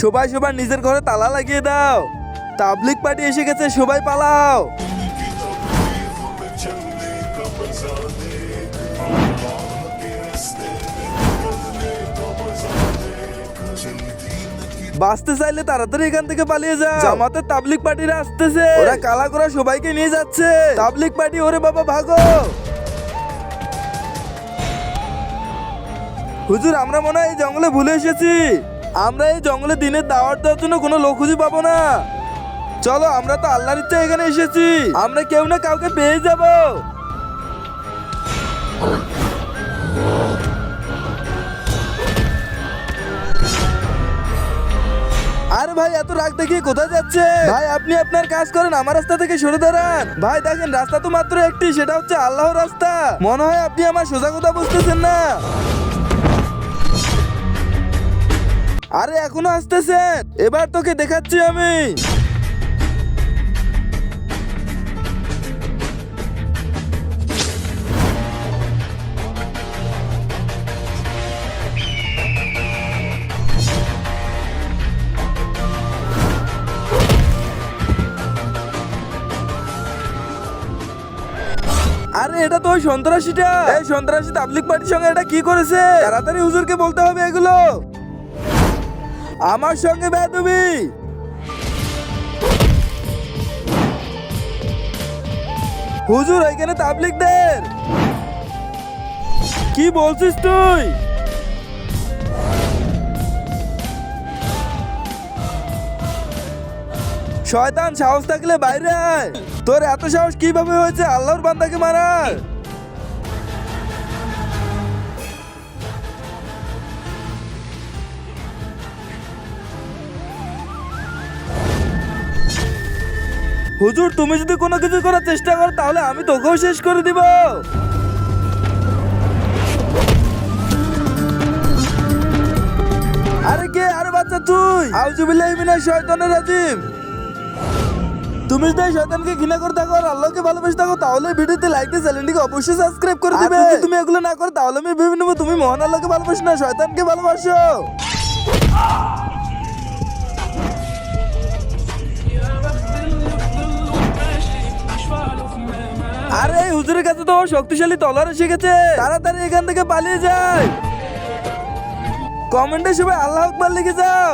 সবাই সবার নিজের ঘরে তালা লাগিয়ে দাও, তাবলিগ পার্টি এসে গেছে, সবাই পালাও। বাঁচতে চাইলে তাড়াতাড়ি এখান থেকে পালিয়ে যাও, জামাতের তাবলিগ পার্টিরা আসতেছে, ওরা কালা করা সবাইকে নিয়ে যাচ্ছে। তাবলিগ পার্টি, ওরে বাবা ভাগো। হুজুর, আমরা মনে হয় এই জঙ্গলে ভুলে এসেছি। আমরা এই জঙ্গলে দিনের দাওয়াত দেওয়ার জন্য কোনো লোক খুঁজে পাবো না। চলো, আমরা তো আল্লাহর ইচ্ছা এখানে এসেছি, আমরা কেউ না কাউকে পেয়ে যাব। আরে ভাই, এত রাগ দেখিয়ে কোথায় যাচ্ছে? ভাই, আপনি আপনার কাজ করেন, আমার রাস্তা থেকে সরে দাঁড়ান। ভাই দেখেন, রাস্তা তো মাত্র একটি, সেটা হচ্ছে আল্লাহর রাস্তা। মনে হয় আপনি আমার সোজা কথা বুঝতেছেন না। আরে এখনো আসতেছেন, এবার তোকে দেখাচ্ছি আমি। আরে এটা তো ওই সন্ত্রাসীটা। এই সন্ত্রাসী তাবলিগ পার্টির সঙ্গে এটা কি করেছে? তাড়াতাড়ি হুজুরকে বলতে হবে এগুলো। আমার সঙ্গে বেয়াদবি। হুজুর, এখানে তাবলিগদের। কি বলছিস তুই? শয়তান, সাহস থাকলে বাইরে আয়। তোর এত সাহস কিভাবে হয়েছে আল্লাহর বান্দাকে মারার? হুজুর, তুমি যদি কোনো কিছু করার চেষ্টা করো তাহলে আমি তোকেও শেষ করে দিব। আরে কে? আরে বাচ্চা তুই। আউযুবিল্লাহি মিনাশ শাইতানির রাজিম। তুমি যদি এই শয়তানকে ঘৃণা করে থাকো আর আল্লাহকে ভালোবেসে থাকো তাহলে ভিডিওতে লাইক দিয়ে চ্যানেলটিকে অবশ্যই সাবস্ক্রাইব করে দিবে। যদি তুমি এগুলো না করো তাহলে আমি ভেবে নেবো তুমি মহান আল্লাহকে ভালোবাসো না, শয়তানকে ভালোবাসো। আরে এই হুজুরের কাছে তো শক্তিশালী তলোয়ার এসে গেছে, তাড়াতাড়ি এখান থেকে পালিয়ে যায়। কমেন্টে সবাই আল্লাহু আকবার লিখে যাও।